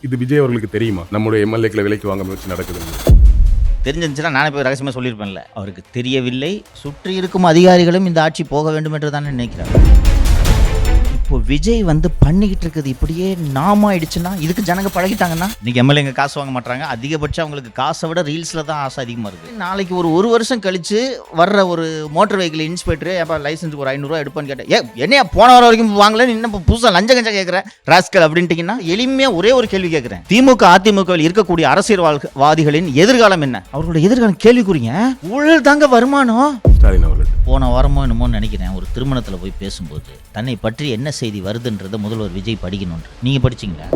இது விஜய் அவர்களுக்கு தெரியுமா நம்முடைய எம்எல்ஏக்களை விலைக்கு வாங்க முயற்சி நடக்குதுன்னு? தெரிஞ்சிருந்துச்சுன்னா நானே போய் ரகசியமாக சொல்லியிருப்பேன்ல. அவருக்கு தெரியவில்லை. சுற்றி இருக்கும் அதிகாரிகளும் இந்த ஆட்சி போக வேண்டும் என்று தானே நினைக்கிறார். இப்போ விஜய் வந்து பண்ணிக்கிட்டு இருக்கிறது இப்படியே நாம ஆயிடுச்சுன்னா இதுக்கு ஜனங்க பழகிட்டாங்கன்னா இன்னைக்கு எம்எல்ஏங்க காசு வாங்க மாட்டாங்க. அதிகபட்சம் அவங்களுக்கு காசை விட ரீல்ஸில் தான் ஆசை அதிகமாக இருக்குது. நாளைக்கு ஒரு வருஷம் கழிச்சு வர்ற ஒரு மோட்டர் வெஹிக்கிள் இன்ஸ்பெக்டர் எப்போ லைசன்ஸுக்கு ஒரு 500 எடுப்பான்னு கேட்டேன். என்னையா போன வாரம் வரைக்கும் வாங்கல, இன்னும் புதுசாக லஞ்சம் கேட்குறேன் ராஸ்கல் அப்படின்ட்டிங்கன்னா எளிமையாக ஒரே ஒரு கேள்வி கேட்குறேன். திமுக அதிமுகவில் இருக்கக்கூடிய அரசியல்வாதிகளின் எதிர்காலம் என்ன? அவர்களோட எதிர்காலம் கேள்விக்குறீங்க. ஊழல் தாங்க வருமானம். ஸ்டாலின் அவர்கள் போன வாரமோ என்னமோ நினைக்கிறேன், ஒரு திருமணத்தில் போய் பேசும்போது தன்னை பற்றி என்ன செய்தி வருதுன்றதை முதல்வர் விஜய் படிக்கணும். நீங்கள் படிச்சிங்களா?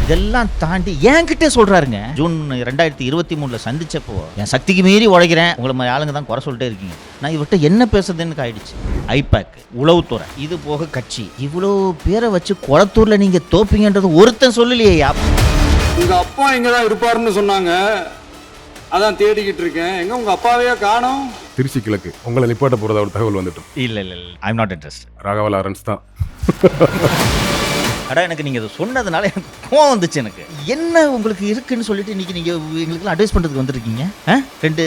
இதெல்லாம் தாண்டி என்கிட்டே சொல்றாருங்க. ஜூன் 2023 சந்திச்சப்போ என் சக்திக்கு மீறி உழைக்கிறேன், உங்களை மாதிரி ஆளுங்க தான் குறை சொல்லிட்டே இருக்கீங்க. நான் இவர்கிட்ட என்ன பேசுறதுன்னு ஆயிடுச்சு. ஐபேக், உளவுத்துறை, இது போக கட்சி, இவ்வளோ பேரை வச்சு குளத்தூர்ல நீங்க தோப்பீங்கன்றது ஒருத்தன் சொல்லலையே. உங்க அப்பா இங்கதான் இருப்பாருன்னு சொன்னாங்க, அதான் தேடிக்கிட்டு இருக்கேன். எங்க உங்க அப்பாவையே காணோம். திருச்சி கிழக்கு உங்களை நிப்பாட்ட போறதா ஒரு தகவல் வந்துட்டு. இல்ல I am not interest. Raghava Lawrence தான். அடா எனக்கு நீங்க அதை சொன்னதுனால எனக்கு கோவம் வந்துச்சு. எனக்கு என்ன உங்களுக்கு இருக்குன்னு சொல்லிட்டு இன்னைக்கு நீங்க எங்களுக்கு அட்வைஸ் பண்றதுக்கு வந்திருக்கீங்க. 2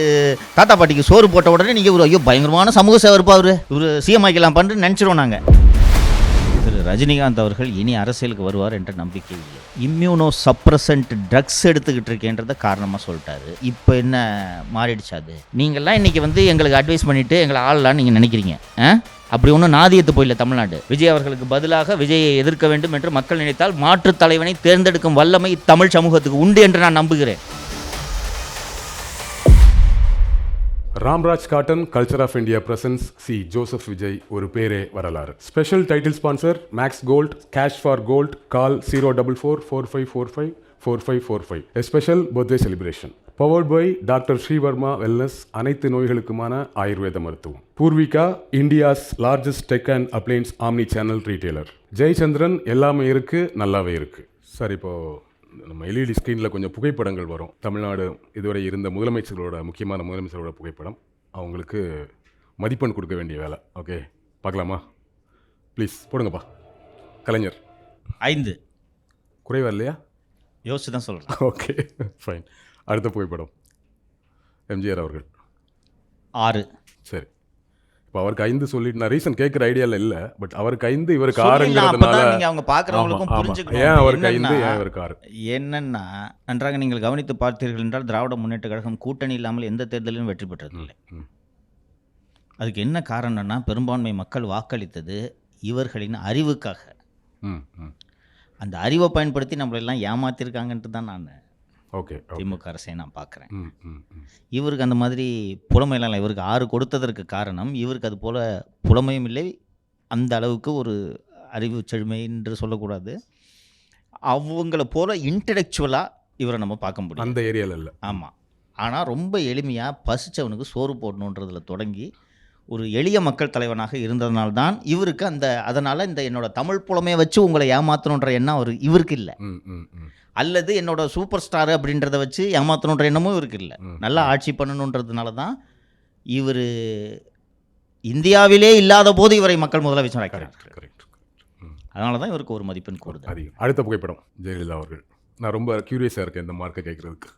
தாத்தா பாட்டிக்கு சோறு போட்ட உடனே நீங்க ஒரு ஐயோ பயங்கரமான சமூக சேவை இருப்பா அவரு சிஎம் ஆக்கலாம் பண்ணுன்னு நினைச்சிருவோம் நாங்க. திரு ரஜினிகாந்த் அவர்கள் இனி அரசியலுக்கு வருவார் என்ற நம்பிக்கை இல்லை. இம்யூனோ சப்ரசன்ட் ட்ரக்ஸ் எடுத்துக்கிட்டு இருக்கேன்றத காரணமாக சொல்லிட்டாரு. இப்போ என்ன மாறிடுச்சு? அது நீங்கள்லாம் இன்னைக்கு வந்து எங்களுக்கு அட்வைஸ் பண்ணிட்டு எங்களை ஆளலான்னு நீங்கள் நினைக்கிறீங்க. அப்படி ஒன்றும் நாதியத்து போயில்லை தமிழ்நாடு. விஜய் அவர்களுக்கு பதிலாக விஜயை எதிர்க்க வேண்டும் என்று மக்கள் நினைத்தால் மாற்றுத் தலைவனை தேர்ந்தெடுக்கும் வல்லமை தமிழ் சமூகத்துக்கு உண்டு என்று நான் நம்புகிறேன். Ramraj cotton culture of India presents C Joseph Vijay ஒரு பேரே வரலாறு. Special title sponsor Max gold, cash for gold, call 04445454545. A special birthday celebration powered by doctor Srivarma wellness, அனைத்து நோய்களுக்குமான ஆயுர்வேத மருத்துவம். Poorvika, India's largest tech and appliances omni channel retailer. Jayachandran, எல்லாமே இருக்கு நல்லாவே இருக்கு. சார், இப்போ நம்ம எல்இடி ஸ்க்ரீனில் கொஞ்சம் புகைப்படங்கள் வரும். தமிழ்நாடு இதுவரை இருந்த முக்கியமான முதலமைச்சரோட புகைப்படம். அவங்களுக்கு மதிப்பெண் கொடுக்க வேண்டிய வேலை. ஓகே, பார்க்கலாமா? ப்ளீஸ் போடுங்கப்பா. கலைஞர் 5 குறைவா இல்லையா? யோசிச்சு தான் சொல்கிறேன். Okay fine. அடுத்த புகைப்படம் எம்ஜிஆர் அவர்கள் 6. சரி, இப்போ அவருக்கு 5 சொல்லிட்டு நான் ரீசன் கேட்குற ஐடியாவில் இல்லை. பட் அவருக்கு 5 இவருக்கு 6ங்கிறதுனால அவங்க பார்க்குறவங்களுக்கும் புரிஞ்சுக்கணும். ஏன் அவருக்கு 5 ஏன் இவருக்கு 6 என்னன்னா, நன்றாக நீங்கள் கவனித்து பார்த்தீர்கள் என்றால் திராவிட முன்னேற்ற கழகம் கூட்டணி இல்லாமல் எந்த தேர்தலிலும் வெற்றி பெற்றதில்லை. அதுக்கு என்ன காரணம்னா, பெரும்பான்மை மக்கள் வாக்களித்தது இவர்களின் அறிவுக்காக. அந்த அறிவை பயன்படுத்தி நம்மளெல்லாம் ஏமாத்திருக்காங்கன்ட்டு தான் நான் திமுக அரசை நான் பார்க்குறேன். இவருக்கு அந்த மாதிரி புலமையெல்லாம் இல்லை. இவருக்கு 6 கொடுத்ததற்கு காரணம் இவருக்கு அது போல் புலமையும் இல்லை, அந்த அளவுக்கு ஒரு அறிவு செழுமை என்று சொல்லக்கூடாது. அவங்கள போல் இன்டலெக்சுவலாக இவரை நம்ம பார்க்க முடியும் அந்த ஏரியாவில் இல்லை. ஆமாம். ஆனால் ரொம்ப எளிமையாக பசிச்சவனுக்கு சோறு போடணுன்றதில் தொடங்கி ஒரு எளிய மக்கள் தலைவனாக இருந்ததுனால்தான் இவருக்கு அதனால் இந்த என்னோட தமிழ் புலமையை வச்சு உங்களை ஏமாற்றணுன்ற எண்ணம் இவருக்கு இல்லை. அல்லது என்னோட சூப்பர் ஸ்டார் அப்படின்றத வச்சு ஏமாற்றணுன்ற எண்ணமும் இவருக்கு இல்லை. நல்லா ஆட்சி பண்ணணுன்றதுனால தான் இவர் இந்தியாவிலே இல்லாத போது இவரை மக்கள் முதலமைச்சர் ஆக்கிறாங்க. அதனால தான் இவருக்கு ஒரு மதிப்பெண் கூடுது. அடுத்த புகைப்படம் ஜெயலலிதா அவர்கள். நான் ரொம்ப க்யூரியஸாக இருக்கேன் இந்த மார்க்கை கேட்குறதுக்கு.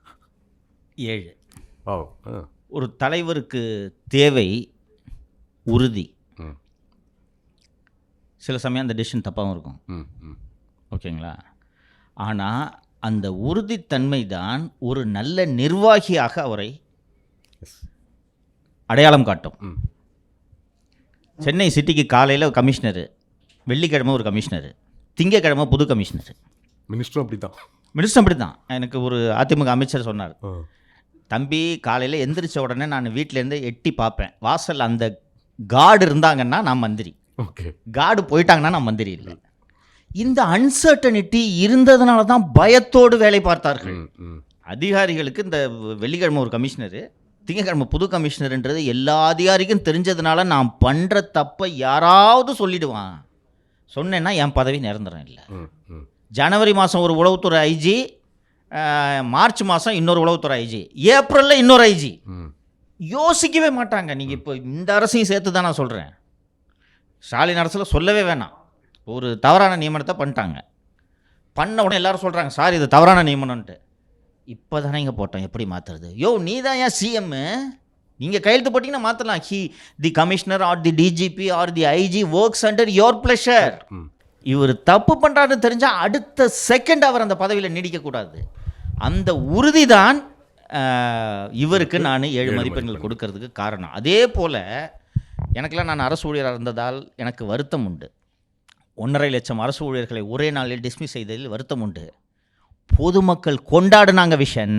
7. ஒரு தலைவருக்கு தேவை உறுதி. சில சமயம் அந்த டிசிஷன் தப்பாகவும் இருக்கும். ஓகேங்களா? ஆனால் அந்த உறுதித்தன்மை தான் ஒரு நல்ல நிர்வாகியாக அவரை அடையாளம் காட்டும். சென்னை சிட்டிக்கு காலையில் கமிஷனரு, வெள்ளிக்கிழமை ஒரு கமிஷனரு, திங்கக்கிழமை புது கமிஷனரு. மினிஸ்டரும் அப்படி தான். எனக்கு ஒரு அதிமுக அமைச்சர் சொன்னார், தம்பி காலையில் எந்திரிச்ச உடனே நான் வீட்டிலேருந்து எட்டி பார்ப்பேன், வாசல் அந்த கார்டு இருந்தாங்கன்னா நான் மந்திரி, கார்டு போயிட்டாங்கன்னா நான் மந்திரி இல்லை. இந்த அன்சர்டனிட்டி இருந்ததுனால தான் பயத்தோடு வேலை பார்த்தார்கள் அதிகாரிகளுக்கு. இந்த வெள்ளிக்கிழமை ஒரு கமிஷனரு, திங்கக்கிழமை புது கமிஷனருன்றது எல்லா அதிகாரிக்கும் தெரிஞ்சதுனால நான் பண்ணுற தப்பை யாராவது சொல்லிடுவான், சொன்னேன்னா என் பதவி நிரந்தரம் இல்லை. ஜனவரி மாதம் ஒரு உளவுத்துறை ஐஜி, மார்ச் மாதம் இன்னொரு உளவுத்துறை ஐஜி, ஏப்ரலில் இன்னொரு ஐஜி. யோசிக்கவே மாட்டாங்க. நீங்கள் இப்போ இந்த அரசையும் சேர்த்து தான் நான் சொல்கிறேன். ஸ்டாலின் அரசில் சொல்லவே வேணாம், ஒரு தவறான நியமனத்தை பண்ணிட்டாங்க. பண்ண உடனே எல்லாரும் சொல்கிறாங்க சார் இது தவறான நியமனம்ன்ட்டு. இப்போ தானே இங்கே போட்டோம், எப்படி மாற்றுறது? யோ நீ தான் ஏன் சிஎம்மு, நீங்கள் கையெழுத்து போட்டிங்கன்னா மாற்றலாம். The commissioner or the DGP or the IG works under your pleasure. இவர் தப்பு பண்ணுறாருன்னு தெரிஞ்சால் அடுத்த செகண்ட் அவர் அந்த பதவியில் நீடிக்கக்கூடாது. அந்த உறுதி தான் இவருக்கு நான் 7 மதிப்பெண்கள் கொடுக்கறதுக்கு காரணம். அதே போல் எனக்கெல்லாம் நான் அரசு ஊழியராக இருந்ததால் எனக்கு வருத்தம் உண்டு. 1.5 லட்சம் அரசு ஊழியர்களை ஒரே நாளில் டிஸ்மிஸ் செய்ததில் வருத்தம் உண்டு. பொதுமக்கள் கொண்டாடுனாங்க விஷன்.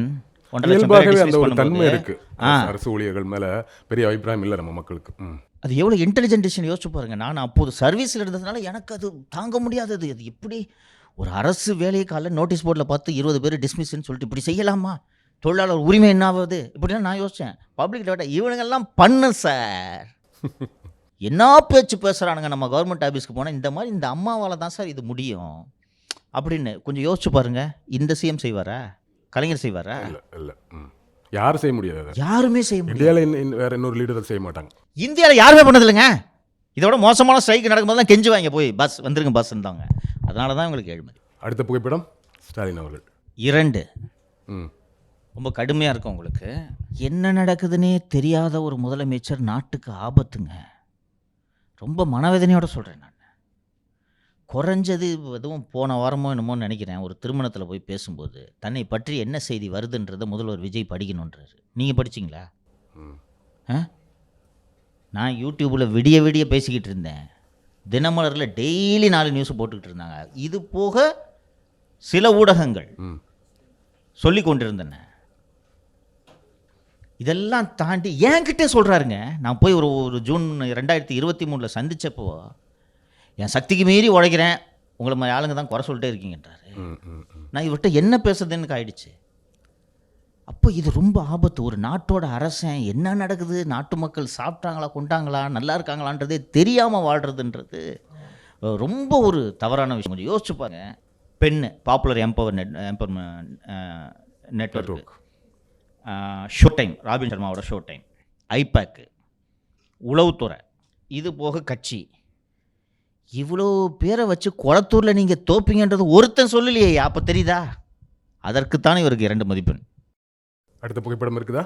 1.5 லட்சம் பேரை dismiss பண்ணும்போது அரசு ஊழியர்கள் மேல பெரிய அபிப்பிராயம் இல்லை நம்ம மக்களுக்கு. அது எவ்வளோ இன்டெலிஜென்ட் டிசிஷன் யோசிச்சு பாருங்க. நான் அப்போது சர்வீஸில் இருந்ததுனால எனக்கு அது தாங்க முடியாதது. அது எப்படி ஒரு அரசு வேலையை காலைல நோட்டீஸ் போர்டில் பார்த்து 20 பேர் டிஸ்மிஸ்ன்னு சொல்லிட்டு இப்படி செய்யலாமா? தொழிலாளர் உரிமை என்ன ஆகுது இப்படிலாம் நான் யோசித்தேன். பப்ளிக் டேட்டா இவனுங்கெல்லாம் பண்ணு சார். என்ன பேச்சு பேசுகிறானுங்க. நம்ம கவர்மெண்ட் ஆஃபீஸ்க்கு போனால் இந்த மாதிரி இந்த அம்மாவால் தான் சார் இது முடியும் அப்படின்னு கொஞ்சம் யோசிச்சு பாருங்க. இந்த சிஎம் செய்வாரா? கலைஞர் செய்வாரா? இல்லை, யாரும் செய்ய முடியாது. யாருமே செய்ய முடியாது. இந்தியாவில் வேற இன்னொரு லீடர் செய்ய மாட்டாங்க. இந்தியாவில் யாருமே பண்ணது இல்லைங்க. இதோட மோசமான ஸ்ட்ரைக் நடக்கும்போது தான் கெஞ்சுவாங்க போய் பஸ் வந்துருங்க பஸ் இருந்தாங்க. அதனால தான் உங்களுக்கு 7 மதி. அடுத்த புகைப்படம் ஸ்டாலின் அவர்கள். 2 ரொம்ப கடுமையாக இருக்கும் உங்களுக்கு. என்ன நடக்குதுன்னே தெரியாத ஒரு முதலமைச்சர் நாட்டுக்கு ஆபத்துங்க. ரொம்ப மனவேதனையோடு சொல்கிறேன் நான். குறைஞ்சது எதுவும் போன வாரமோ என்னமோ நினைக்கிறேன், ஒரு திருமணத்தில் போய் பேசும்போது தன்னை பற்றி என்ன செய்தி வருதுன்றதை முதல்வர் விஜய் படிக்கணுன்றாரு. நீங்கள் படிச்சிங்களா? நான் யூடியூப்பில் விடிய விடிய பேசிக்கிட்டு இருந்தேன். தினமலரில் டெய்லி 4 நியூஸ் போட்டுக்கிட்டு இருந்தாங்க. இது போக சில ஊடகங்கள் சொல்லி கொண்டிருந்தன. இதெல்லாம் தாண்டி என்கிட்டே சொல்கிறாருங்க. நான் போய் ஒரு ஜூன் 2023 சந்தித்தப்போ என் சக்திக்கு மீறி உழைக்கிறேன், உங்களை மாதிரி ஆளுங்க தான் குறை சொல்லிட்டே இருக்கீங்கன்றாரு. நான் இவர்கிட்ட என்ன பேசுறதுன்னு ஆயிடுச்சு. அப்போ இது ரொம்ப ஆபத்து. ஒரு நாட்டோட அரசன் என்ன நடக்குது, நாட்டு மக்கள் சாப்பிட்டாங்களா கொண்டாங்களா நல்லா இருக்காங்களான்றதே தெரியாமல் வாழ்கிறதுன்றது ரொம்ப ஒரு தவறான விஷயம். கொஞ்சம் யோசிச்சு பாருங்க. பெண்ணு popular empowerment network, show time, Robin சர்மாவோட ஷோ டைம், ஐபேக்கு, உளவுத்துறை, இது போக கட்சி, இவ்வளோ பேரை வச்சு குளத்தூரில் நீங்கள் தோப்பீங்கன்றது ஒருத்தன் சொல்லலையே. அப்போ தெரியுதா? அதற்குத்தானே இவருக்கு 2 மதிப்பெண். அடுத்த புகைப்படம் இருக்குதா?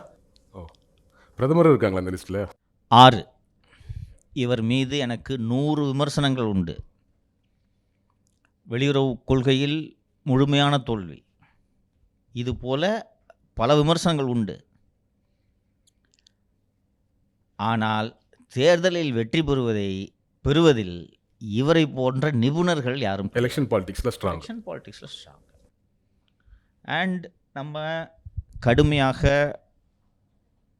பிரதமர் இருக்காங்களா அந்த லிஸ்ட்டில்? 6. இவர் மீது எனக்கு 100 விமர்சனங்கள் உண்டு. வெளியுறவு கொள்கையில் முழுமையான தோல்வி, இது போல பல விமர்சனங்கள் உண்டு. ஆனால் தேர்தலில் வெற்றி பெறுவதில் இவரை போன்ற நிபுணர்கள் யாரும் எலெக்ஷன் பாலிடிக்ஸில் ஸ்ட்ராங். அண்ட் நம்ம கடுமையாக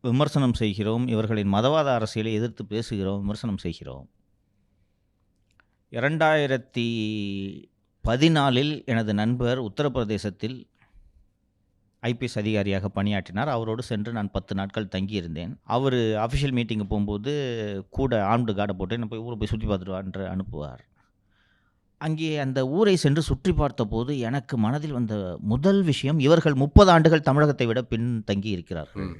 விமர்சனம் செய்கிறோம். இவர்களின் மதவாத அரசியலை எதிர்த்து பேசுகிறோம், விமர்சனம் செய்கிறோம். 2014 எனது நண்பர் உத்தரப்பிரதேசத்தில் ஐபிஎஸ் அதிகாரியாக பணியாற்றினார். அவரோடு சென்று நான் 10 நாட்கள் தங்கியிருந்தேன். அவர் அஃபிஷியல் மீட்டிங்கு போகும்போது கூட ஆர்ம்டு கார்டை போட்டு என்ன போய் ஊரை போய் சுற்றி பார்த்துட்டு அனுப்புவார். அங்கே அந்த ஊரை சென்று சுற்றி பார்த்தபோது எனக்கு மனதில் வந்த முதல் விஷயம், இவர்கள் 30 ஆண்டுகள் தமிழகத்தை விட பின் தங்கி இருக்கிறார்கள்.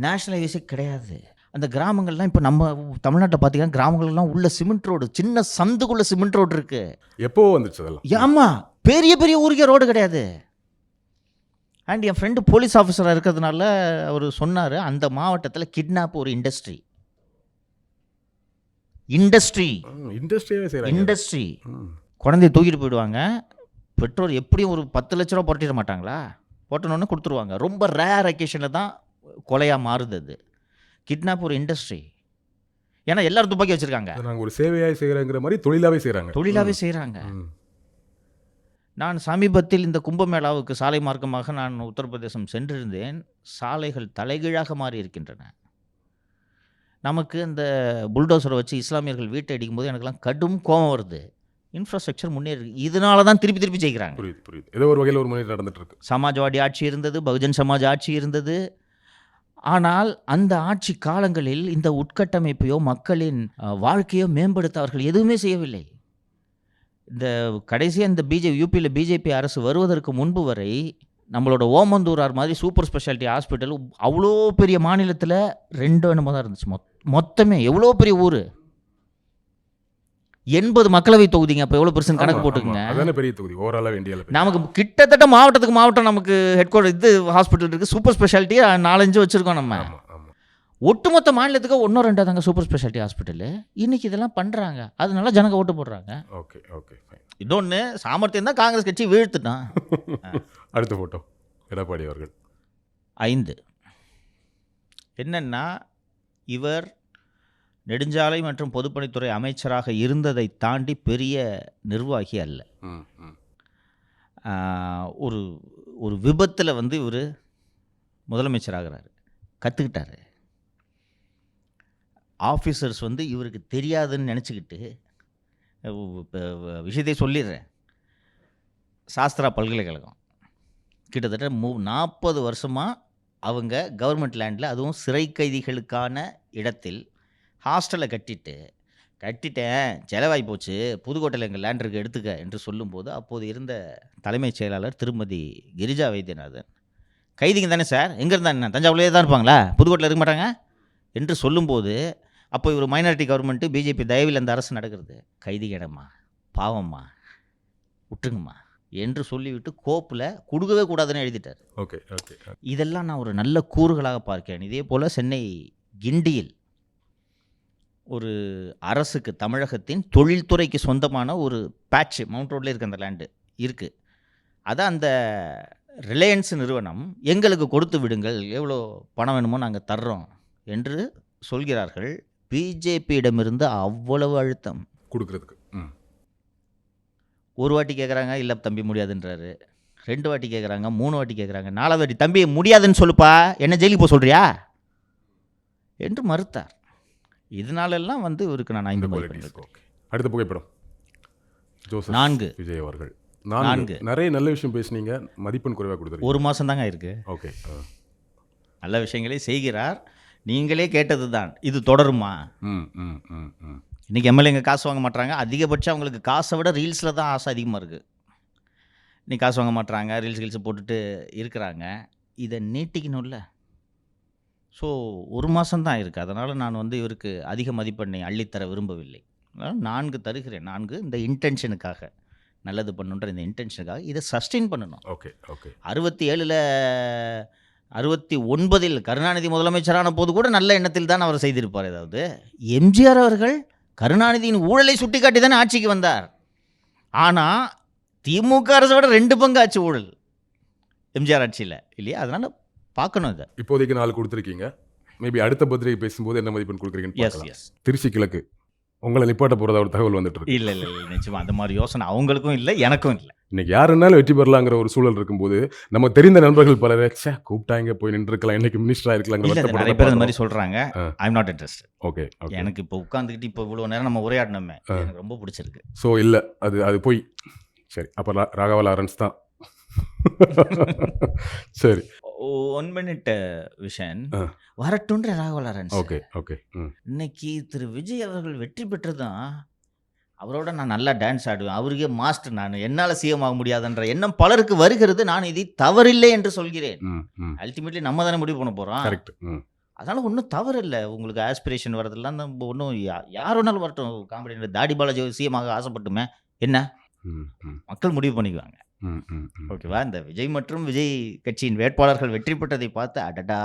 நேஷனல் ஹைவேஸே கிடையாது. அந்த கிராமங்கள்லாம் இப்போ நம்ம தமிழ்நாட்டை பார்த்தீங்கன்னா கிராமங்கள்லாம் உள்ள சிமெண்ட் ரோடு, சின்ன சந்துக்குள்ள சிமெண்ட் ரோடு இருக்குது. எப்போ வந்துச்சு அதெல்லாம்? ஆமாம், பெரிய பெரிய ஊருக்கே ரோடு கிடையாது. அண்ட் என் ஃப்ரெண்டு போலீஸ் ஆஃபீஸராக இருக்கிறதுனால அவர் சொன்னார், அந்த மாவட்டத்தில் கிட்னாப் ஒரு இண்டஸ்ட்ரி. குழந்தைய தூக்கிட்டு போயிடுவாங்க. பெட்ரோல் எப்படியும் ஒரு 10 லட்ச ரூபா புரட்டிட மாட்டாங்களா? போட்டணுன்னு கொடுத்துருவாங்க. ரொம்ப ரேர் அக்கேஷனில் தான் கொலையாக மாறுது அது. கிட்னாப் ஒரு இண்டஸ்ட்ரி. ஏன்னா எல்லாரும் துப்பாக்கி வச்சுருக்காங்க. நாங்கள் ஒரு சேவையாக செய்கிறங்கிற மாதிரி தொழிலாகவே செய்கிறாங்க. நான் சமீபத்தில் இந்த கும்பமேளாவுக்கு சாலை மார்க்கமாக நான் உத்தரப்பிரதேசம் சென்றிருந்தேன். சாலைகள் தலைகீழாக மாறி இருக்கின்றன. நமக்கு இந்த புல்டோசரை வச்சு இஸ்லாமியர்கள் வீட்டை அடிக்கும்போது எனக்கெல்லாம் கடும் கோபம் வருது. இன்ஃப்ராஸ்ட்ரக்சர் முன்னேறி, இதனால தான் திருப்பி செய்கிறாங்க. புரியுது. ஏதோ ஒரு வகையில் ஒரு முன்னேற்றம் நடந்துட்டு இருக்கு. சமாஜ்வாடி ஆட்சி இருந்தது, பகுஜன் சமாஜ் ஆட்சி இருந்தது. ஆனால் அந்த ஆட்சி காலங்களில் இந்த உட்கட்டமைப்பையோ மக்களின் வாழ்க்கையோ மேம்படுத்த அவர்கள் எதுவுமே செய்யவில்லை. இந்த கடைசியாக இந்த யூபியில் பிஜேபி அரசு வருவதற்கு முன்பு வரை நம்மளோட ஓமந்தூரார் மாதிரி சூப்பர் ஸ்பெஷாலிட்டி ஹாஸ்பிட்டல் அவ்வளோ பெரிய மாநிலத்தில் 2 என்னமோ தான் இருந்துச்சு. மொத்தமே எவ்வளோ பெரிய ஊர். 80 மக்களவை தொகுதிங்க. அப்போ எவ்வளோ பெருசுன்னு கணக்கு போட்டுக்குங்க. அதானே பெரிய தொகுதி ஓவராலாக இந்தியாவில். நமக்கு கிட்டத்தட்ட மாவட்டத்துக்கு மாவட்டம் நமக்கு ஹெட் குவார்டர் இது ஹாஸ்பிட்டல் இருக்குது. சூப்பர் ஸ்பெஷாலிட்டி 4-5 வச்சுருக்கோம் நம்ம. ஒட்டுமொத்த மாநிலத்துக்கு 1-2 தாங்க சூப்பர் ஸ்பெஷாலிட்டி ஹாஸ்பிட்டலு. இன்னைக்கு இதெல்லாம் பண்ணுறாங்க, அதனால ஜனங்க ஓட்டு போடுறாங்க. Okay okay fine. இன்னொன்று சாமர்த்தியம் தான் காங்கிரஸ் கட்சி வீழ்த்துட்டான். அடுத்த ஃபோட்டோ எடப்பாடி அவர்கள். 5 என்னன்னா, இவர் நெடுஞ்சாலை மற்றும் பொதுப்பணித்துறை அமைச்சராக இருந்ததை தாண்டி பெரிய நிர்வாகி அல்ல. ஒரு ஒரு விபத்தில் வந்து இவர் முதலமைச்சராகிறாரு, கற்றுக்கிட்டாரு. ஆஃபீஸர்ஸ் வந்து இவருக்கு தெரியாதுன்னு நினச்சிக்கிட்டு, விஷயத்தை சொல்லிடுறேன். சாஸ்திரா பல்கலைக்கழகம் கிட்டத்தட்ட 40 வருஷமாக அவங்க கவர்மெண்ட் லேண்டில், அதுவும் சிறை கைதிகளுக்கான இடத்தில் ஹாஸ்டலை கட்டிட்டேன், செலவாகி போச்சு, புதுக்கோட்டையில் எங்கள் லேண்ட் இருக்கு எடுத்துக்க என்று சொல்லும்போது, அப்போது இருந்த தலைமைச் செயலாளர் திருமதி கிரிஜா வைத்தியநாதன், கைதிங்க தானே சார், எங்கே இருந்தா என்ன, தஞ்சாவூர்லேயே தான் இருப்பாங்களா, புதுக்கோட்டையில் இருக்க மாட்டாங்க என்று சொல்லும்போது, அப்போ இவர் மைனாரிட்டி கவர்மெண்ட்டு பிஜேபி தயவில் அந்த அரசு நடக்கிறது. கைதிங்க இடமா, பாவம்மா, விட்டுருங்கம்மா என்று சொல்லிவிட்டு கோப்பில் கொடுக்கவே கூடாதுன்னு எழுதிட்டார். Okay okay. இதெல்லாம் நான் ஒரு நல்ல கூறுகளாக பார்க்கிறேன். இதே போல் சென்னை கிண்டியில் ஒரு அரசுக்கு, தமிழகத்தின் தொழில்துறைக்கு சொந்தமான ஒரு பேட்ச் மவுண்ட் ரோட்லேயே இருக்குது, அந்த லேண்டு இருக்குது. அதான் அந்த ரிலையன்ஸ் நிறுவனம் எங்களுக்கு கொடுத்து விடுங்கள், எவ்வளோ பணம் வேணுமோ நாங்கள் தர்றோம் என்று சொல்கிறார்கள். பிஜேபியிடமிருந்து அவ்வளவு அழுத்தம் கொடுக்கறதுக்கு. ஒரு வாட்டி கேட்குறாங்க, இல்லை தம்பி முடியாதுன்றாரு. 2 வாட்டி கேட்குறாங்க, 3 வாட்டி கேட்குறாங்க, 4வது வாட்டி தம்பி முடியாதுன்னு சொல்லுப்பா, என்ன ஜெயிலுக்கு போக சொல்கிறியா என்று மறுத்தார். இதனாலெல்லாம் வந்து இவருக்கு நான் 5 மதிப்பெண். அடுத்த புகைப்படம் 4 விஜய் அவர்கள். 4 நிறைய நல்ல விஷயம் பேசுனீங்க, மதிப்பெண் குறைவாக கொடுத்துருக்கீங்க. 1 மாதம் தாங்க இருக்குது. ஓகே. நல்ல விஷயங்களே செய்கிறார். நீங்களே கேட்டது தான், இது தொடருமா? இன்றைக்கி எம்எல்ஏங்க காசு வாங்க மாட்டாங்க. அதிகபட்சம் அவங்களுக்கு காசை விட ரீல்ஸில் தான் ஆசை அதிகமாக இருக்குது. இன்றைக்கி காசு வாங்க மாட்டாங்க, ரீல்ஸ் போட்டுட்டு இருக்கிறாங்க. இதை நீட்டிக்கணும்ல. ஸோ 1 மாதம்தான் இருக்குது. அதனால் நான் வந்து இவருக்கு அதிக மதிப்பெண்ணை அள்ளித்தர விரும்பவில்லை. அதனால் 4 தருகிறேன். 4 இந்த இன்டென்ஷனுக்காக, நல்லது பண்ணுன்ற இந்த இன்டென்ஷனுக்காக இதை சஸ்டெயின் பண்ணணும். Okay okay. 67ல் 69ல் கருணாநிதி முதலமைச்சரான போது கூட நல்ல எண்ணத்தில் தான் அவர் செய்திருப்பார். ஏதாவது எம்ஜிஆர் அவர்கள் கருணாநிதியின் ஊழலை சுட்டிக்காட்டி தானே ஆட்சிக்கு வந்தார். ஆனால் திமுக அரசை விட 2 பங்கு ஆச்சு ஊழல் எம்ஜிஆர் ஆட்சியில், இல்லையா? அதனால் பார்க்கணும். இதை இப்போதைக்கு 4 கொடுத்துருக்கீங்க. மேபி அடுத்த பத்திரிகை பேசும்போது என்ன மதிப்பெண் கொடுக்குறீங்கன்னு. எஸ். திருச்சி கிழக்கு உங்களை நிப்பாட்ட போகிறதா ஒரு தகவல் வந்துட்டு இருக்கு. இல்லை நிச்சயமா அந்த மாதிரி யோசனை அவங்களுக்கும் இல்லை, எனக்கும் இல்லை. இன்னைக்கு யாருன்னாலும் வெற்றி பெறலாங்கிற ஒரு சூழல் இருக்கும்போது, நம்ம தெரிந்த நண்பர்கள் பலரை கூப்பிட்டாங்க போய் நின்றுக்கலாம், இன்னைக்கு மினிஸ்டரா இருக்கலாம். நிறைய பேர் இந்த மாதிரி சொல்றாங்க. I am not interest. Okay. எனக்கு இப்போ உட்காந்துக்கிட்டு இப்போ இவ்வளோ நேரம் நம்ம உரையாடணுமே, எனக்கு ரொம்ப பிடிச்சிருக்கு. ஸோ இல்லை அது போய் சரி. அப்போ ராகவா லாரன்ஸ் தான். சரி 1 மினிட் விஷன் வரட்டுன்ற ராகவா லாரன்ஸ். Okay okay. இன்னைக்கு திரு விஜய் அவர்கள் வெற்றி பெற்றதும், அவரோட நான் நல்லா டான்ஸ் ஆடுவேன், அவருக்கே மாஸ்டர் நான், என்னால் சிஎம் ஆக முடியாதுன்ற எண்ணம் பலருக்கு வருகிறது. நான் இதை தவறில்லை என்று சொல்கிறேன். அல்டிமேட்லி நம்ம தானே முடிவு பண்ண போகிறோம். கரெக்ட். அதனால் ஒன்றும் தவறு இல்லை. உங்களுக்கு ஆஸ்பிரேஷன் வரதெல்லாம் நம்ம ஒன்றும் யார் வேணாலும் வரட்டும். காமெடி தாடி பாலாஜி சிஎம் ஆக ஆசைப்பட்டுமே என்ன, மக்கள் முடிவு பண்ணிக்குவாங்க. ஓகேவா? இந்த விஜய் மற்றும் விஜய் கட்சியின் வேட்பாளர்கள் வெற்றி பெற்றதை பார்த்து, அடடா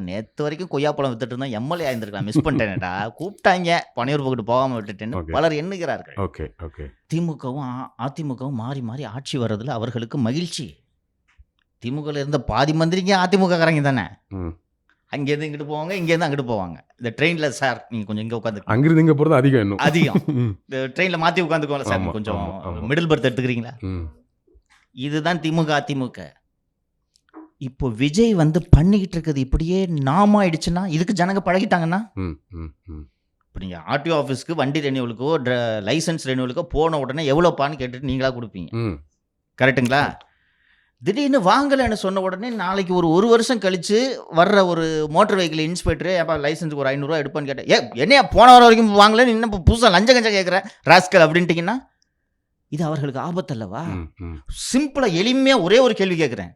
நேற்று வரைக்கும் கொய்யாப்பழம் வித்துட்டு இருந்தா எம்எல்ஏ ஆயிருந்திருக்கலாம், மிஸ் பண்ணிட்டேனடா, கூப்பிட்டாங்க பனையூர் பக்கத்து போகாமல் விட்டுட்டேன்னு பலர் எண்ணுகிறார்கள். Okay okay. திமுகவும் அதிமுகவும் மாறி மாறி ஆட்சி வர்றதுல அவர்களுக்கு மகிழ்ச்சி. திமுகவில் இருந்த பாதி மந்திரிங்க அதிமுக காரங்க தானே. அங்கேருந்து இங்கிட்டு போவாங்க, இங்கேருந்து அங்கிட்டு போவாங்க. இந்த ட்ரெயினில் சார் நீங்கள் கொஞ்சம் இங்கே உட்காந்து, அங்கிருந்து இங்கே போகிறது அதிகம். இந்த ட்ரெயினில் மாற்றி உட்காந்துக்கோங்க சார், கொஞ்சம் மிடில் பர்த் எடுத்துக்கிறீங்களா? இதுதான் திமுக அதிமுக. இப்போ விஜய் வந்து பண்ணிக்கிட்டு இருக்கிறது இப்படியே நாம ஆயிடுச்சுன்னா, இதுக்கு ஜனங்க பழகிட்டாங்கன்னா, இப்போ நீங்கள் ஆர்டிஓ ஆஃபீஸ்க்கு வண்டி ரெனியூவலுக்கோ லைசன்ஸ் ரெனியூவலுக்கோ போன உடனே எவ்வளோப்பான்னு கேட்டுட்டு நீங்களா கொடுப்பீங்க. கரெக்டுங்களா? திடீர்னு வாங்கலைன்னு சொன்ன உடனே நாளைக்கு ஒரு வருஷம் கழித்து வர்ற ஒரு மோட்டர் வெஹிக்கிள் இன்ஸ்பெக்டர், ஏப்பா லைசன்ஸுக்கு ஒரு 500 ரூபா எடுப்பான்னு கேட்டேன். என்னையா போன வாரம் வரைக்கும் வாங்கலன்னு இன்னும் இப்போ புதுசாக லஞ்சம் கேட்குறேன் ராஸ்கல் அப்படின்ட்டிங்கன்னா, இது அவர்களுக்கு ஆபத்து அல்லவா? சிம்பிளாக எளிமையாக ஒரே ஒரு கேள்வி கேட்குறேன்.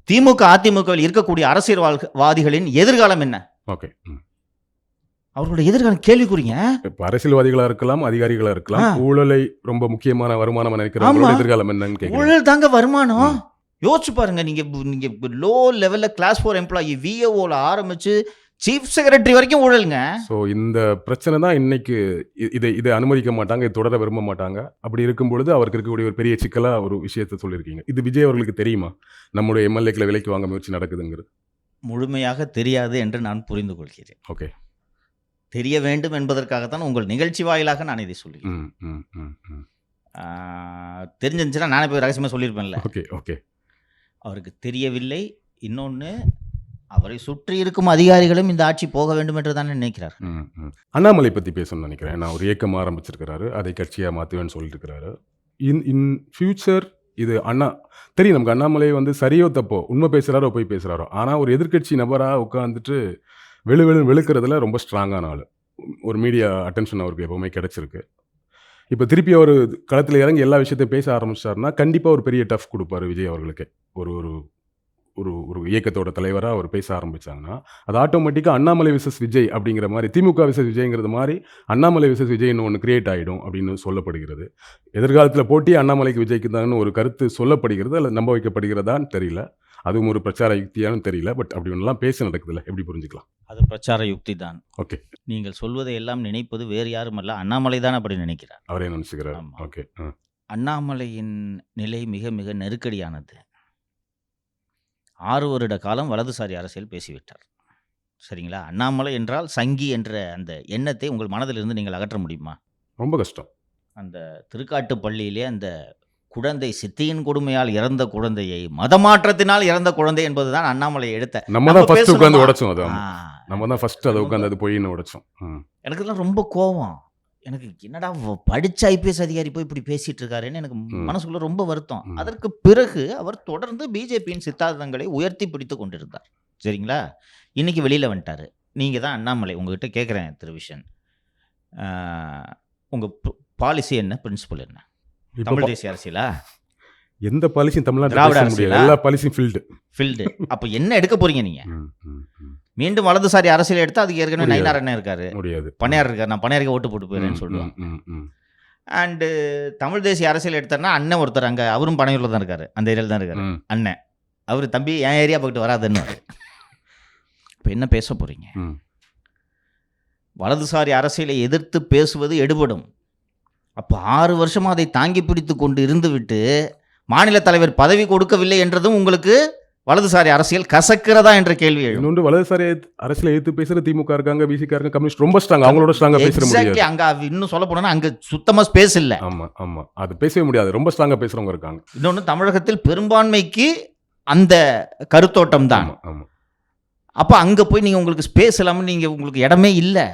திமுக அதிமுகவில் இருக்கக்கூடிய அரசியல்வாதிகளின் எதிர்காலம் என்ன? ஓகே. அவர்களுடைய எதிர்காலம் கேள்விக்குறிங்க. இப்ப அரசியல்வாதிகளா இருக்கலாம், அதிகாரிகளா இருக்கலாம். ஊழலை ரொம்ப முக்கியமான வருமானமா நினைக்கிறவங்களோட ஆமா. எதிர்காலம் என்னன்னு கேக்குறீங்க. ஊழல் தாங்க வருமானம். யோசிச்சு பாருங்க. நீங்க லோ லெவல்ல கிளாஸ் 4 எம்ப்ளாயி விஏஓல ஆரம்பிச்சு சீஃப் செக்ரட்டரி வரைக்கும் ஊழலுங்க. ஸோ இந்த பிரச்சனை தான் இன்னைக்கு இதை அனுமதிக்க மாட்டாங்க, இதை தொடர விரும்ப மாட்டாங்க. அப்படி இருக்கும் பொழுது அவருக்கு இருக்கக்கூடிய ஒரு பெரிய சிக்கலா ஒரு விஷயத்தை சொல்லியிருக்கீங்க. இது விஜய் அவர்களுக்கு தெரியுமா நம்முடைய எம்எல்ஏக்களை விலைக்கு வாங்க முயற்சி நடக்குதுங்கிறது? முழுமையாக தெரியாது என்று நான் புரிந்து கொள்கிறேன். ஓகே. தெரிய வேண்டும் என்பதற்காகத்தான் உங்கள் நிகழ்ச்சி வாயிலாக நான் இதை சொல்லுகிறேன். ம் ம் ம் ம் தெரிஞ்சிருந்துச்சுன்னா நானே போய் ரகசியமாக சொல்லியிருப்பேன்ல. Okay okay. அவருக்கு தெரியவில்லை. இன்னொன்று, அவரை சுற்றி இருக்கும் அதிகாரிகளும் இந்த ஆட்சி போக வேண்டும் என்று தான் நினைக்கிறார். அண்ணாமலை பற்றி பேசணும்னு நினைக்கிறேன். நான் ஒரு இயக்கம் ஆரம்பிச்சிருக்கிறாரு, அதை கட்சியாக மாற்றுவேன்னு சொல்லிட்டு இருக்கிறாரு. இன் ஃபியூச்சர் இது தெரியும் நமக்கு அண்ணாமலை வந்து சரியோ தப்போ, உண்மை பேசுகிறாரோ போய் பேசுகிறாரோ, ஆனால் ஒரு எதிர்க்கட்சி நபராக உட்காந்துட்டு வெளுக்கிறதுல ரொம்ப ஸ்ட்ராங்கான ஆள். ஒரு மீடியா அட்டென்ஷன் அவருக்கு எப்போவுமே கிடச்சிருக்கு. இப்போ திருப்பி அவர் களத்தில் இறங்கி எல்லா விஷயத்தையும் பேச ஆரம்பிச்சிட்டாருன்னா கண்டிப்பாக ஒரு பெரிய டஃப் கொடுப்பாரு விஜய் அவர்களுக்கு. ஒரு ஒரு ஒரு ஒரு இயக்கத்தோட தலைவராக அவர் பேச ஆரம்பித்தாங்கன்னா அது ஆட்டோமேட்டிக்காக அண்ணாமலை விசஸ் விஜய் அப்படிங்கிற மாதிரி, திமுக விசஸ் விஜய்ங்கிறது மாதிரி அண்ணாமலை விசஸ் விஜய்னு ஒன்று கிரியேட் ஆகிடும் அப்படின்னு சொல்லப்படுகிறது. எதிர்காலத்தில் போட்டி அண்ணாமலைக்கு விஜய்க்கு தான் ஒரு கருத்து சொல்லப்படுகிறது, அல்ல நம்ப வைக்கப்படுகிறதான்னு தெரியல. அதுவும் ஒரு பிரச்சார யுக்தியானு தெரியல. பட் அப்படி ஒன்றெல்லாம் பேச நடக்குதுல்ல, எப்படி புரிஞ்சுக்கலாம்? அது பிரச்சார யுக்தி தான். ஓகே. நீங்கள் சொல்வதை எல்லாம் நினைப்பது வேறு யாரும் அல்ல, அண்ணாமலை தான் அப்படி நினைக்கிறார். அவரே நினச்சிக்கிறார். ஓகே. அண்ணாமலையின் நிலை மிக மிக நெருக்கடியானது. 6 வருட காலம் வலதுசாரி அரசியல் பேசிவிட்டார். சரிங்களா? அண்ணாமலை என்றால் சங்கி என்ற அந்த எண்ணத்தை உங்கள் மனதிலிருந்து நீங்கள் அகற்ற முடியுமா? ரொம்ப கஷ்டம். அந்த திருக்காட்டு பள்ளியிலே அந்த குழந்தை சித்தியின் கொடுமையால் இறந்த குழந்தையை மதமாற்றத்தினால் இறந்த குழந்தை என்பதுதான் அண்ணாமலை எடுத்த. நம்ம தான் ஃபர்ஸ்ட் உட்கார்ந்து உடைச்சோம். அது நம்ம தான் ஃபர்ஸ்ட் அதை உட்கார்ந்து அது போயின்னு உடைச்சோம். எனக்கு இதெல்லாம் ரொம்ப கோவம். எனக்கு என்னடா படிச்ச ஐபிஎஸ் அதிகாரி போய் இப்படி பேசிட்டு இருக்காருன்னு எனக்கு மனசுக்குள்ள ரொம்ப வருத்தம். அதற்கு பிறகு அவர் தொடர்ந்து பிஜேபியின் சித்தாந்தங்களை உயர்த்தி பிடித்து கொண்டிருந்தார். சரிங்களா? இன்னைக்கு வெளியில வந்துட்டாரு. நீங்க தான் அண்ணாமலை, உங்ககிட்ட கேட்குறேன் திரு விஷன், உங்க பாலிசி என்ன, பிரின்சிபல் என்ன? தமிழ் தேசிய அரசியலா? எந்த பாலிசியும் தமிழ்நாட்டில் திராவிட பேச முடியாது. எல்லா பாலிசியும் ஃபீல்டு. அப்போ என்ன எடுக்க போறீங்க நீங்க? மீண்டும் வலதுசாரி அரசியல் எடுத்து அதுக்கு ஏற்கனவே நயினார் அண்ணன் இருக்காரு, முடியாது, பண்ணையார் இருக்காரு, நான் பண்ணையாருக்கு ஓட்டு போட்டு போயிடுறேன்னு சொல்லுவேன். அண்டு தமிழ் தேசிய அரசியல் எடுத்தாருன்னா அண்ணன் ஒருத்தர் அங்கே, அவரும் பனையூரில் தான் இருக்காரு, அந்த ஏரியாவில் தான் இருக்காரு அண்ணன். அவர் தம்பி என் ஏரியா போயிட்டு வராதுன்னு. இப்போ என்ன பேச போறீங்க? வலதுசாரி அரசியலை எதிர்த்து பேசுவது எடுபடும். அப்போ 6 வருஷமாக அதை தாங்கி பிடித்து கொண்டு இருந்துவிட்டு மாநில தலைவர் பதவி கொடுக்கவில்லை என்றதும் உங்களுக்கு வலதுசாரி அரசியல் கசக்கிறதா என்ற கேள்வி எழும். இன்னொன்று, வலதுசாரி அரசியலை எதிர்த்து பேசுகிற திமுக இருக்காங்க, பிசிக இருக்காங்க, கம்யூனிஸ்ட் ரொம்ப ஸ்ட்ராங், அவங்களோட ஸ்ட்ராங்காக பேசுகிற முடியாது. அங்கே இன்னும் சொல்ல போனோன்னா அங்கே சுத்தமாக ஸ்பேஸ் இல்லை. ஆமாம், அது பேசவே முடியாது. ரொம்ப ஸ்ட்ராங்காக பேசுகிறவங்க இருக்காங்க. இன்னொன்று, தமிழகத்தில் பெரும்பான்மைக்கு அந்த கருத்தோட்டம் தான். ஆமாம். அப்போ அங்கே போய் நீங்கள் உங்களுக்கு ஸ்பேஸ் இல்லாமல் நீங்கள் உங்களுக்கு இடமே இல்லை.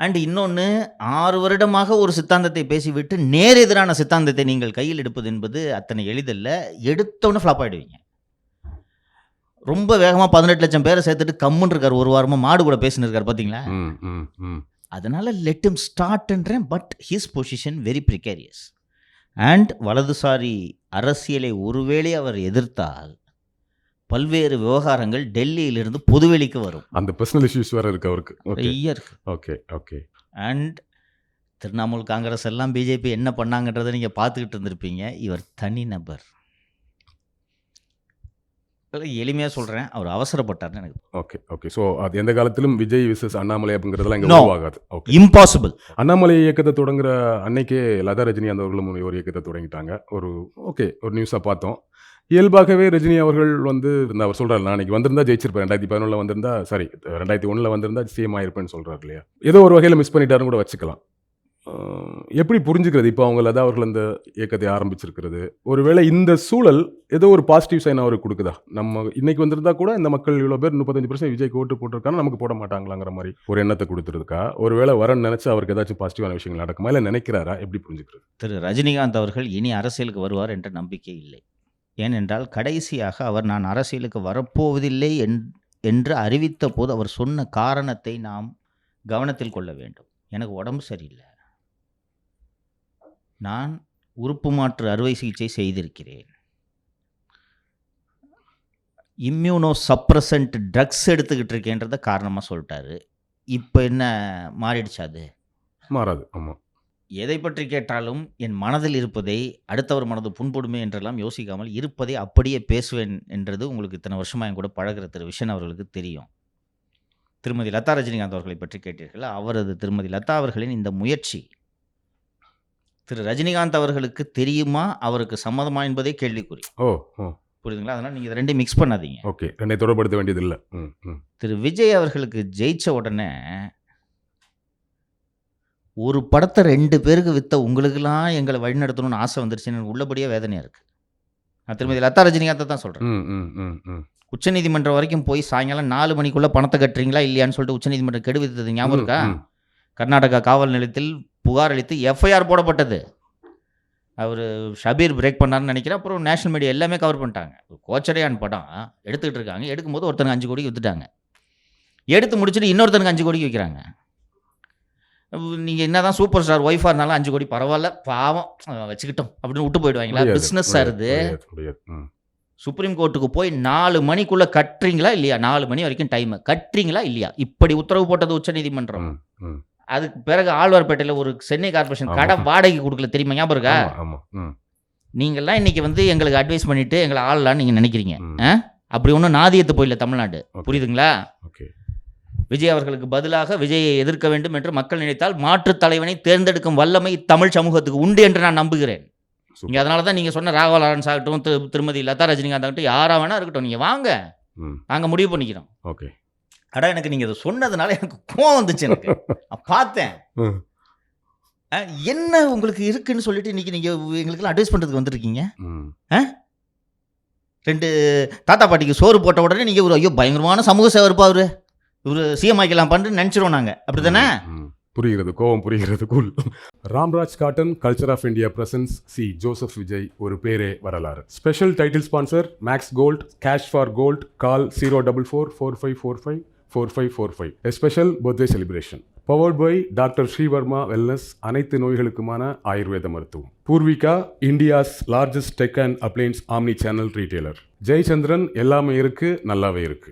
அண்ட் இன்னொன்று, 6 வருடமாக ஒரு சித்தாந்தத்தை பேசிவிட்டு நேர் எதிரான சித்தாந்தத்தை நீங்கள் கையில் எடுப்பது என்பது அத்தனை எளிதல்ல. எடுத்தோன்னு ஃப்ளாப் ஆகிடுவீங்க. ரொம்ப வேகமாக 18 லட்சம் பேரை சேர்த்துட்டு கம்முன்னு இருக்கார். ஒரு வாரமாக மாடு கூட பேசின்னு இருக்கார், பார்த்தீங்களா? அதனால லெட் ஹிம் ஸ்டார்ட்ன்றேன். But his position very precarious. And வலதுசாரி அரசியலை ஒருவேளை அவர் எதிர்த்தால் பல்வேறு விவகாரங்கள் டெல்லியிலிருந்து பொதுவெளிக்கு வரும். அந்த பர்சனல் இஷ்யூஸ் வேற இருக்கு அவருக்கு. இருக்கு. ஓகே. அண்ட் திரிணாமுல் காங்கிரஸ் எல்லாம் பிஜேபி என்ன பண்ணாங்கன்றதை நீங்கள் பார்த்துக்கிட்டு இருந்திருப்பீங்க. இவர் தனி நபர். எளிமையாக சொல்கிறேன், அவர் அவசரப்பட்டார்னு எனக்கு. ஓகே. ஸோ அது எந்த காலத்திலும் விஜய் விசஸ் அண்ணாமலை அப்படிங்கிறதுலாம் இங்கே உருவாகாது. இம்பாசிபிள். அண்ணாமலை இயக்கத்தை தொடங்குற அன்னைக்கே லதா ரஜினிகாந்த் அவர்களும் ஒரு இயக்கத்தை தொடங்கிட்டாங்க. ஒரு நியூஸாக பார்த்தோம். இயல்பாகவே ரஜினி அவர்கள் வந்து அவர் சொல்கிறார், நான் அன்றைக்கி வந்திருந்தா ஜெயிச்சிருப்பேன், 2011 வந்திருந்தா, 2001 வந்திருந்தா சிஎம் ஆயிருப்பேன்னு சொல்கிறார் இல்லையா? ஏதோ ஒரு வகையில் மிஸ் பண்ணிட்டாருன்னு கூட வச்சுக்கலாம். எப்படி புரிஞ்சுக்கிறது இப்போ அவங்க லதா அவர்கள் அந்த இயக்கத்தை ஆரம்பிச்சிருக்கிறது? ஒருவேளை இந்த சூழல் ஏதோ ஒரு பாசிட்டிவ் சைன் அவருக்கு கொடுக்குதா? நம்ம இன்னைக்கு வந்திருந்தா கூட இந்த மக்கள் இவ்வளோ பேர் 35% விஜய்க்கு ஓட்டு போட்டிருக்காங்க, நமக்கு போட மாட்டாங்களாங்கிற மாதிரி ஒரு எண்ணத்தை கொடுத்துருக்கா? ஒருவேளை வரன்னு நினச்சி அவருக்கு ஏதாச்சும் பாசிட்டிவான விஷயங்கள் நடக்குமா, இல்லை நினைக்கிறாரா? எப்படி புரிஞ்சுக்கிறது? திரு ரஜினிகாந்த் அவர்கள் இனி அரசியலுக்கு வருவார் என்ற நம்பிக்கை இல்லை. ஏனென்றால் கடைசியாக அவர் நான் அரசியலுக்கு வரப்போவதில்லை என்று அறிவித்த போது அவர் சொன்ன காரணத்தை நாம் கவனத்தில் கொள்ள வேண்டும். எனக்கு உடம்பு சரியில்லை, நான் உறுப்பு மாற்று அறுவை சிகிச்சை செய்திருக்கிறேன், இம்யூனோ சப்ரசன்ட் ட்ரக்ஸ் எடுத்துக்கிட்டு இருக்கேன்றத காரணமாக சொல்லிட்டாரு. இப்போ என்ன மாறிடுச்சு அது? மாறாது. ஆமாம். எதை பற்றி கேட்டாலும் என் மனதில் இருப்பதை அடுத்தவர் மனது புண்படுமே என்றெல்லாம் யோசிக்காமல் இருப்பதை அப்படியே பேசுவேன் என்றது உங்களுக்கு இத்தனை வருஷமாக என் கூட பழகுற திரு விஷன் அவர்களுக்கு தெரியும். திருமதி லதா ரஜினிகாந்த் அவர்களை பற்றி கேட்டீர்கள். அவரது திருமதி லதா அவர்களின் இந்த முயற்சி திரு ரஜினிகாந்த் அவர்களுக்கு தெரியுமா, அவருக்கு சம்மதமா என்பதே கேள்விக்குறி. ஓ ஓ புரியுதுங்களா? அதனால் நீங்கள் இதை ரெண்டையும் மிக்ஸ் பண்ணாதீங்க. ஓகே. என்னை தொடர்படுத்த வேண்டியது இல்லை. திரு விஜய் அவர்களுக்கு ஜெயிச்ச உடனே ஒரு படத்தை 2 பேருக்கு வித்த உங்களுக்கெல்லாம் எங்களை வழிநடத்தணும்னு ஆசை வந்துருச்சுன்னு எனக்கு உள்ளபடியே வேதனையாக இருக்குது. நான் திருமதி லதா ரஜினிகாந்தை தான் சொல்கிறேன். உச்சநீதிமன்றம் வரைக்கும் போய் சாயங்காலம் 4 மணிக்குள்ளே பணத்தை கட்டுறீங்களா இல்லையான்னு சொல்லிட்டு உச்சநீதிமன்றம் கெடு வித்தது ஞாபகம் இருக்கா? கர்நாடகா காவல் நிலையத்தில் புகார் அளித்து எஃப்ஐஆர் போடப்பட்டது. அவர் ஷபீர் பிரேக் பண்ணார்னு நினைக்கிறேன். அப்புறம் நேஷனல் மீடியா எல்லாமே கவர் பண்ணிட்டாங்க. கோச்சடையான் படம் எடுத்துக்கிட்டு இருக்காங்க. எடுக்கும்போது ஒருத்தனுக்கு 5 கோடிக்கு வித்துட்டாங்க. எடுத்து முடிச்சுட்டு இன்னொருத்தனுக்கு 5 கோடிக்கு விற்கிறாங்க. நீங்கள் என்ன தான் சூப்பர் ஸ்டார் ஒய்ஃபாக இருந்தாலும் 5 கோடி பரவாயில்ல, பாவம் வச்சுக்கிட்டோம் அப்படின்னு விட்டு போயிடுவாங்களா? பிஸ்னஸ் ஆகுது. சுப்ரீம் கோர்ட்டுக்கு போய் 4 மணிக்குள்ளே கட்டுறீங்களா இல்லையா, 4 மணி வரைக்கும் டைம் கட்டுறீங்களா இல்லையா, இப்படி உத்தரவு போட்டது உச்சநீதிமன்றம். அதுக்கு பிறகு ஆழ்வார்பேட்டையில் ஒரு சென்னை கார்பரேஷன் கடை வாடகை கொடுக்கல, தெரியுமா? ஞாபகம் இருக்கா? நீங்கள்லாம் இன்னைக்கு எங்களுக்கு அட்வைஸ் பண்ணிட்டு எங்களை ஆளலான்னு நீங்கள் நினைக்கிறீங்க. அப்படி ஒன்றும் நாதியத்து போயில தமிழ்நாடு. புரியுதுங்களா? விஜய் அவர்களுக்கு பதிலாக விஜயை எதிர்க்க வேண்டும் என்று மக்கள் நினைத்தால் மாற்றுத் தலைவனை தேர்ந்தெடுக்கும் வல்லமை தமிழ் சமூகத்துக்கு உண்டு என்று நான் நம்புகிறேன். நீங்கள் அதனால தான் நீங்கள் சொன்ன ராகவா லாரன்ஸ் ஆகட்டும், திருமதி லதா ரஜினிகாந்த் ஆகட்டும், யாராக வேணா இருக்கட்டும், நீங்கள் வாங்க, நாங்கள் முடிவு பண்ணிக்கிறோம். ஓகே. அடா எனக்கு நீங்கள் இதை சொன்னதுனால எனக்கு கோவம் வந்துச்சு. எனக்கு பார்த்தேன் என்ன உங்களுக்கு இருக்குன்னு சொல்லிட்டு இன்னைக்கு நீங்கள் எங்களுக்கெல்லாம் அட்வைஸ் பண்ணுறதுக்கு வந்துருக்கீங்க. 2 தாத்தா பாட்டிக்கு சோறு போட்ட உடனே நீங்கள் ஒரு ஐயோ பயங்கரமான சமூக சேவை இருப்பா அவரு, இவர் சிஎம் ஆக்கலாம் பண்ணுன்னு நினச்சிருவோம் நாங்கள். அப்படி தானே? புரிகிறது, கோவம் புரிகிறது. Cool. Ramraj cotton culture of India presents C Joseph Vijay ஒரு பேரே வரலாறு. Special title sponsor Max gold, cash for gold, call 04445454545. A special birthday celebration. Powered by doctor Srivarma wellness, அனைத்து நோய்களுக்குமான ஆயுர்வேத மருத்துவம். Poorvika, India's largest tech and appliances omni channel retailer. Jayachandran, எல்லாமே இருக்கு, நல்லாவே இருக்கு.